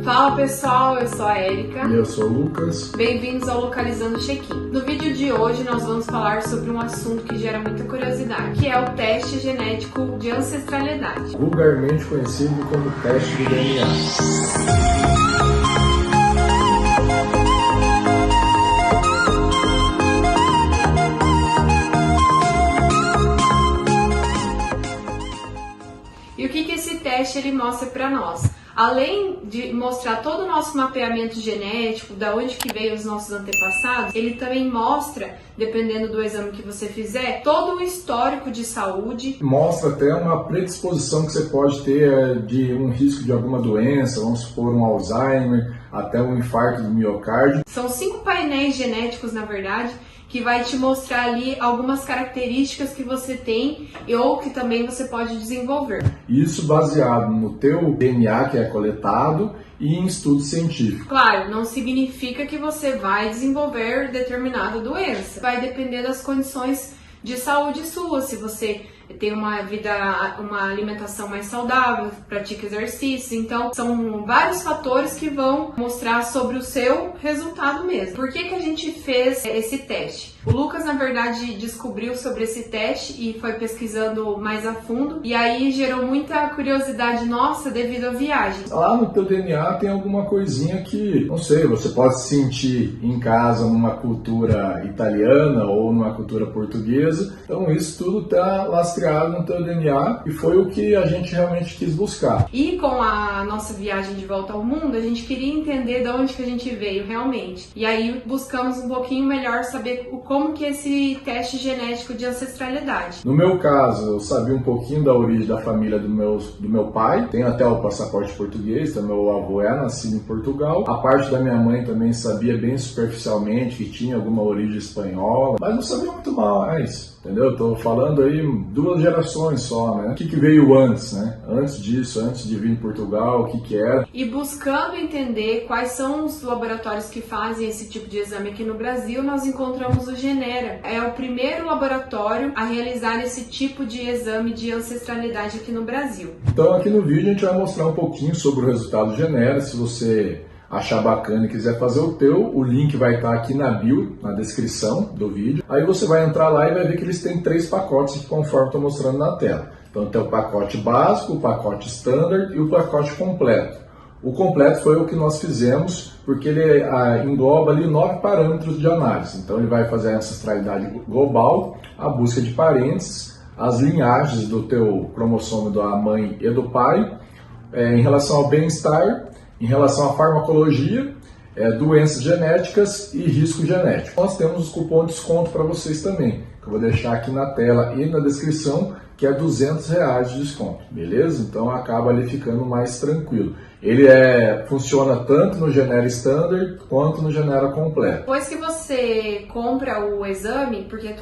Fala pessoal, eu sou a Érica. E eu sou o Lucas. Bem-vindos ao Localizando Check-in. No vídeo de hoje nós vamos falar sobre um assunto que gera muita curiosidade, que é o teste genético de ancestralidade. Vulgarmente conhecido como teste do DNA. E o que esse teste ele mostra para nós? Além de mostrar todo o nosso mapeamento genético, da onde que veio os nossos antepassados, ele também mostra, dependendo do exame que você fizer, todo o histórico de saúde. Mostra até uma predisposição que você pode ter de um risco de alguma doença, vamos supor um Alzheimer, até um infarto do miocárdio. São 5 painéis genéticos, na verdade, que vai te mostrar ali algumas características que você tem ou que também você pode desenvolver. Isso baseado no teu DNA que é coletado e em estudo científico. Claro, não significa que você vai desenvolver determinada doença. Vai depender das condições de saúde sua, se você tem uma alimentação mais saudável, pratica exercícios, então são vários fatores que vão mostrar sobre o seu resultado mesmo. Por que a gente fez esse teste? O Lucas, na verdade, descobriu sobre esse teste e foi pesquisando mais a fundo, e aí gerou muita curiosidade nossa devido à viagem. Lá no teu DNA tem alguma coisinha que, não sei, você pode se sentir em casa numa cultura italiana ou numa cultura portuguesa, então isso tudo está lastreado no teu DNA e foi o que a gente realmente quis buscar. E com a nossa viagem de volta ao mundo, a gente queria entender de onde que a gente veio realmente. E aí buscamos um pouquinho melhor saber como que é esse teste genético de ancestralidade. No meu caso, eu sabia um pouquinho da origem da família do meu pai, tenho até o passaporte português, então meu avô é nascido em Portugal. A parte da minha mãe também sabia bem superficialmente que tinha alguma origem espanhola, mas não sabia muito mais. Entendeu? Eu tô falando aí 2 gerações só, né? O que veio antes, né? Antes disso, antes de vir em Portugal, o que era. E buscando entender quais são os laboratórios que fazem esse tipo de exame aqui no Brasil, nós encontramos o Genera. É o primeiro laboratório a realizar esse tipo de exame de ancestralidade aqui no Brasil. Então aqui no vídeo a gente vai mostrar um pouquinho sobre o resultado do Genera. Se você achar bacana e quiser fazer o teu, o link vai estar aqui na bio, na descrição do vídeo. Aí você vai entrar lá e vai ver que eles têm 3 pacotes, conforme estou mostrando na tela. Então tem o pacote básico, o pacote standard e o pacote completo. O completo foi o que nós fizemos, porque ele engloba ali 9 parâmetros de análise. Então ele vai fazer a ancestralidade global, a busca de parentes, as linhagens do teu cromossomo da mãe e do pai, em relação ao bem-estar, em relação à farmacologia, doenças genéticas e risco genético. Nós temos os cupons de desconto para vocês também, que eu vou deixar aqui na tela e na descrição, que é R$200 de desconto, beleza? Então acaba ali ficando mais tranquilo. Ele funciona tanto no Genera Standard quanto no Genera Completo. Depois que você compra o exame, porque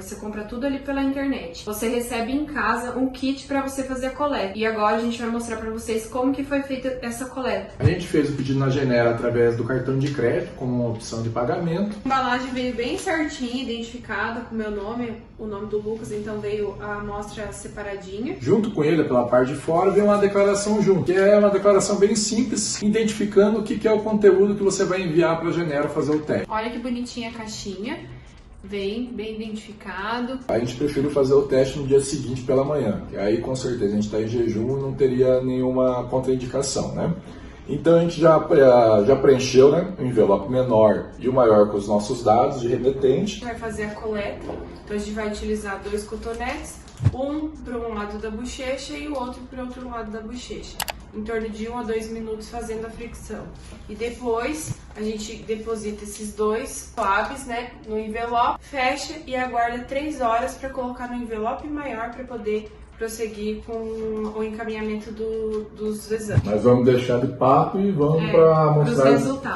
você compra tudo ali pela internet, você recebe em casa um kit para você fazer a coleta. E agora a gente vai mostrar para vocês como que foi feita essa coleta. A gente fez o pedido na Genera através do cartão de crédito, como uma opção de pagamento. A embalagem veio bem certinha, identificada com o meu nome, o nome do Lucas, então veio a amostra separadinha. Junto com ele, pela parte de fora, vem uma declaração junto, que é uma declaração bem simples, identificando o que é o conteúdo que você vai enviar para a Genera fazer o teste. Olha que bonitinha a caixinha, vem bem identificado. A gente prefere fazer o teste no dia seguinte pela manhã, que aí com certeza a gente está em jejum e não teria nenhuma contraindicação, né? Então a gente já preencheu, né, o envelope menor e o maior com os nossos dados de remetente. Vai fazer a coleta, então a gente vai utilizar 2 cotonetes, um para um lado da bochecha e o outro para o outro lado da bochecha, em torno de 1 a 2 minutos fazendo a fricção. E depois a gente deposita esses 2 swabs, né, no envelope, fecha e aguarda 3 horas para colocar no envelope maior para poder prosseguir com o encaminhamento dos exames. Mas vamos deixar de papo e vamos para mostrar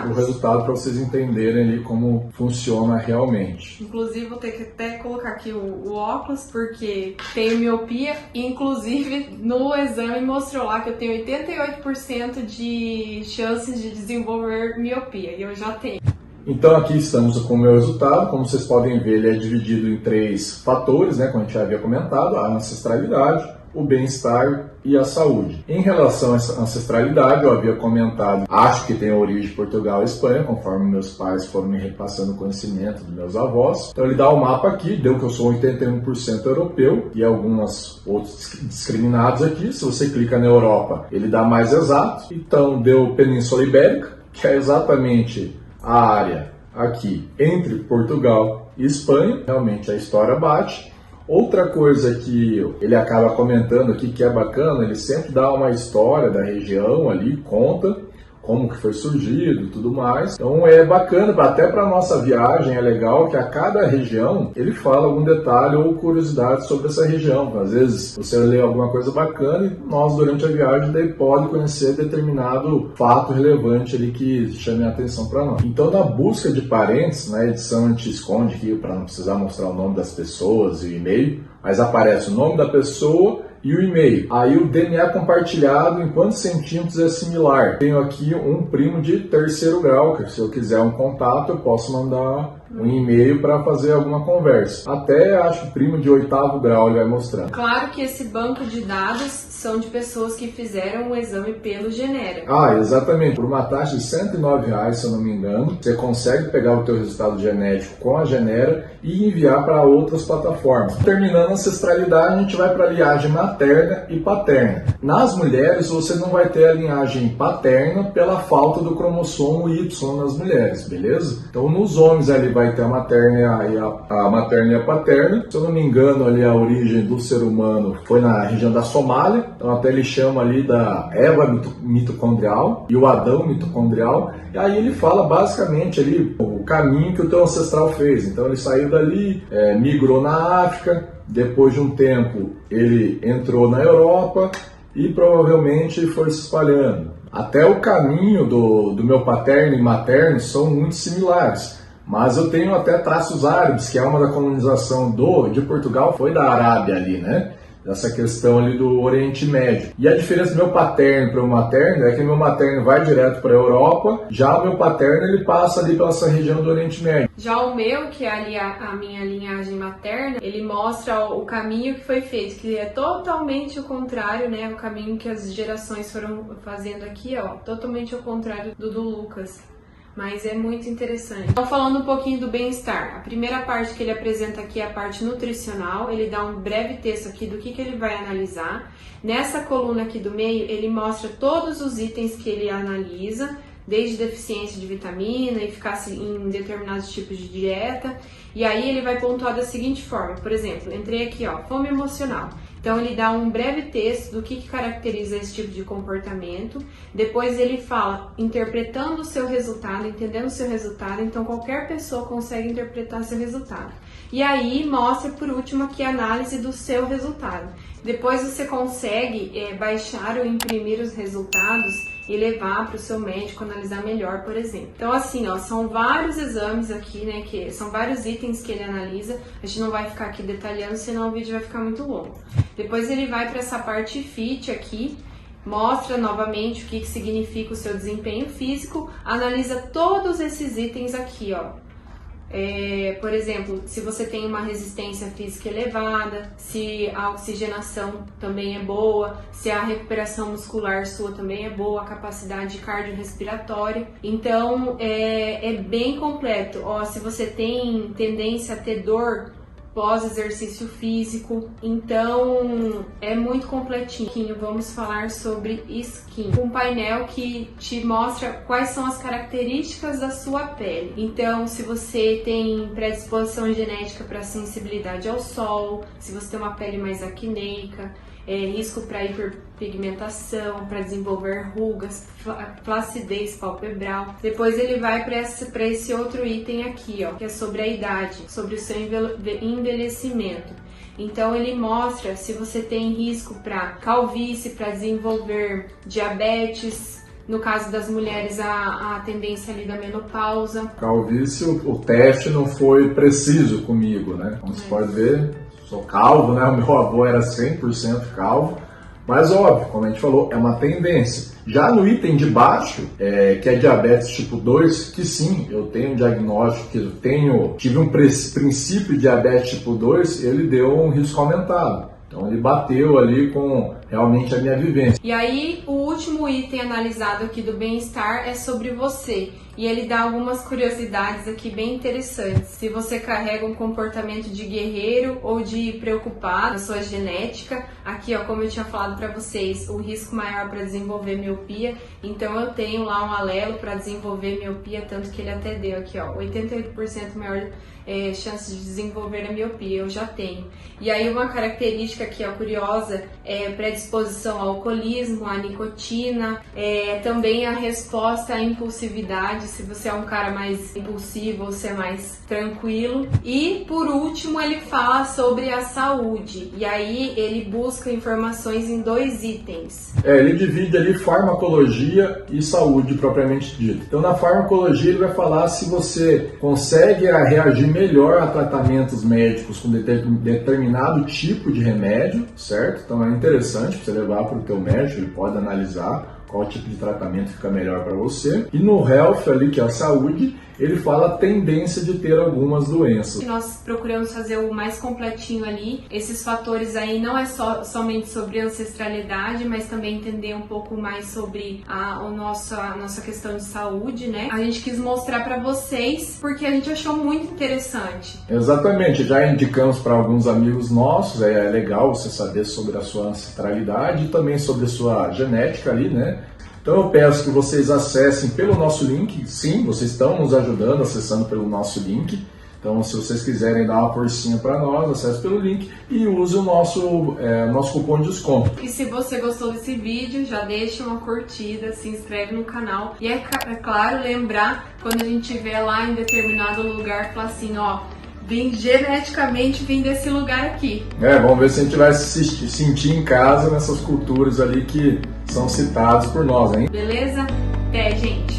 o resultado para vocês entenderem ali como funciona realmente. Inclusive vou ter que até colocar aqui o óculos porque tenho miopia e inclusive no exame mostrou lá que eu tenho 88% de chances de desenvolver miopia e eu já tenho. Então aqui estamos com o meu resultado. Como vocês podem ver, ele é dividido em 3 fatores, né, como a gente já havia comentado: a ancestralidade, o bem-estar e a saúde. Em relação à ancestralidade, eu havia comentado, acho que tem origem de Portugal e Espanha, conforme meus pais foram me repassando o conhecimento dos meus avós. Então ele dá o mapa aqui, deu que eu sou 81% europeu e alguns outros discriminados aqui. Se você clica na Europa, ele dá mais exato. Então deu Península Ibérica, que é exatamente a área aqui entre Portugal e Espanha. Realmente a história bate. Outra coisa que ele acaba comentando aqui que é bacana, ele sempre dá uma história da região ali, conta como que foi surgido e tudo mais. Então é bacana, até para nossa viagem é legal que a cada região ele fala algum detalhe ou curiosidade sobre essa região. Às vezes você lê alguma coisa bacana e nós durante a viagem daí pode conhecer determinado fato relevante ali que chame a atenção para nós. Então na busca de parentes, na edição a gente esconde aqui para não precisar mostrar o nome das pessoas e o e-mail, mas aparece o nome da pessoa e o e-mail. Aí o DNA compartilhado em quantos centímetros é similar. Tenho aqui um primo de terceiro grau, que se eu quiser um contato eu posso mandar um e-mail para fazer alguma conversa. Até acho que primo de oitavo grau ele vai mostrando. Claro que esse banco de dados são de pessoas que fizeram o exame pelo Genera. Exatamente. Por uma taxa de R$109, se eu não me engano, você consegue pegar o teu resultado genético com a Genera e enviar para outras plataformas. Terminando a ancestralidade, a gente vai para a linhagem materna e paterna. Nas mulheres, você não vai ter a linhagem paterna pela falta do cromossomo Y nas mulheres, beleza? Então, nos homens ali vai ter a materna e a paterna. Se eu não me engano, ali a origem do ser humano foi na região da Somália. Então até ele chama ali da Eva mitocondrial e o Adão mitocondrial. E aí ele fala basicamente ali o caminho que o teu ancestral fez. Então ele saiu dali, migrou na África, depois de um tempo ele entrou na Europa e provavelmente foi se espalhando. Até o caminho do meu paterno e materno são muito similares. Mas eu tenho até traços árabes, que é uma da colonização de Portugal, foi da Arábia ali, né? Essa questão ali do Oriente Médio. E a diferença do meu paterno para o materno é que meu materno vai direto para a Europa, já o meu paterno ele passa ali pela essa região do Oriente Médio. Já o meu, que é ali a minha linhagem materna, ele mostra o caminho que foi feito, que é totalmente o contrário, né? O caminho que as gerações foram fazendo aqui, ó, totalmente ao contrário do Lucas. Mas é muito interessante. Então, falando um pouquinho do bem-estar. A primeira parte que ele apresenta aqui é a parte nutricional. Ele dá um breve texto aqui do que ele vai analisar. Nessa coluna aqui do meio, ele mostra todos os itens que ele analisa, desde deficiência de vitamina, eficácia em determinados tipos de dieta. E aí ele vai pontuar da seguinte forma. Por exemplo, entrei aqui, ó, fome emocional. Então ele dá um breve texto do que caracteriza esse tipo de comportamento. Depois ele fala interpretando o seu resultado, entendendo o seu resultado. Então qualquer pessoa consegue interpretar seu resultado. E aí mostra por último aqui a análise do seu resultado. Depois você consegue baixar ou imprimir os resultados e levar para o seu médico analisar melhor, por exemplo. Então assim, ó, são vários exames aqui, né, que são vários itens que ele analisa. A gente não vai ficar aqui detalhando, senão o vídeo vai ficar muito longo. Depois ele vai para essa parte fit aqui, mostra novamente o que significa o seu desempenho físico, analisa todos esses itens aqui, ó. Por exemplo, se você tem uma resistência física elevada, se a oxigenação também é boa, se a recuperação muscular sua também é boa, a capacidade cardiorrespiratória. Então, é bem completo. Ó, se você tem tendência a ter dor pós-exercício físico, então é muito completinho. Vamos falar sobre skin, um painel que te mostra quais são as características da sua pele. Então, se você tem predisposição genética para sensibilidade ao sol, se você tem uma pele mais acneica, risco para hiperpigmentação, para desenvolver rugas, flacidez palpebral. Depois ele vai para esse outro item aqui, ó, que é sobre a idade, sobre o seu envelhecimento. Então ele mostra se você tem risco para calvície, para desenvolver diabetes. No caso das mulheres, a tendência ali da menopausa. Calvície, o teste não foi preciso comigo, né? Como você pode ver, sou calvo, né? O meu avô era 100% calvo. Mas óbvio, como a gente falou, é uma tendência. Já no item de baixo, que é diabetes tipo 2, que sim, eu tenho um diagnóstico, tive um princípio de diabetes tipo 2, ele deu um risco aumentado. Então ele bateu ali com realmente a minha vivência. E aí, o último item analisado aqui do bem-estar é sobre você. E ele dá algumas curiosidades aqui bem interessantes. Se você carrega um comportamento de guerreiro ou de preocupado na sua genética, aqui ó, como eu tinha falado para vocês, o risco maior para desenvolver miopia. Então eu tenho lá um alelo para desenvolver miopia, tanto que ele até deu aqui ó, 88% maior chance de desenvolver a miopia, eu já tenho. E aí uma característica aqui ó, curiosa é predisposição ao alcoolismo, à nicotina, também a resposta à impulsividade, se você é um cara mais impulsivo ou se é mais tranquilo. E por último ele fala sobre a saúde, e aí ele busca informações em 2 itens. Ele divide ali farmacologia e saúde propriamente dita. Então na farmacologia ele vai falar se você consegue reagir melhor a tratamentos médicos com determinado tipo de remédio, certo? Então é interessante você levar para o teu médico, ele pode analisar qual tipo de tratamento fica melhor para você. E no health ali, que é a saúde, ele fala a tendência de ter algumas doenças. Nós procuramos fazer o mais completinho ali. Esses fatores aí não é somente sobre ancestralidade, mas também entender um pouco mais sobre a nossa questão de saúde, né? A gente quis mostrar para vocês porque a gente achou muito interessante. Exatamente, já indicamos para alguns amigos nossos, é legal você saber sobre a sua ancestralidade e também sobre a sua genética ali, né? Então eu peço que vocês acessem pelo nosso link. Sim, vocês estão nos ajudando acessando pelo nosso link. Então se vocês quiserem dar uma forcinha para nós, acesse pelo link e use o nosso cupom de desconto. E se você gostou desse vídeo, já deixa uma curtida, se inscreve no canal. E é claro, lembrar, quando a gente estiver lá em determinado lugar, falar assim, ó, geneticamente vim desse lugar aqui. Vamos ver se a gente vai se sentir em casa nessas culturas ali que são citadas por nós, hein? Beleza? Até, gente!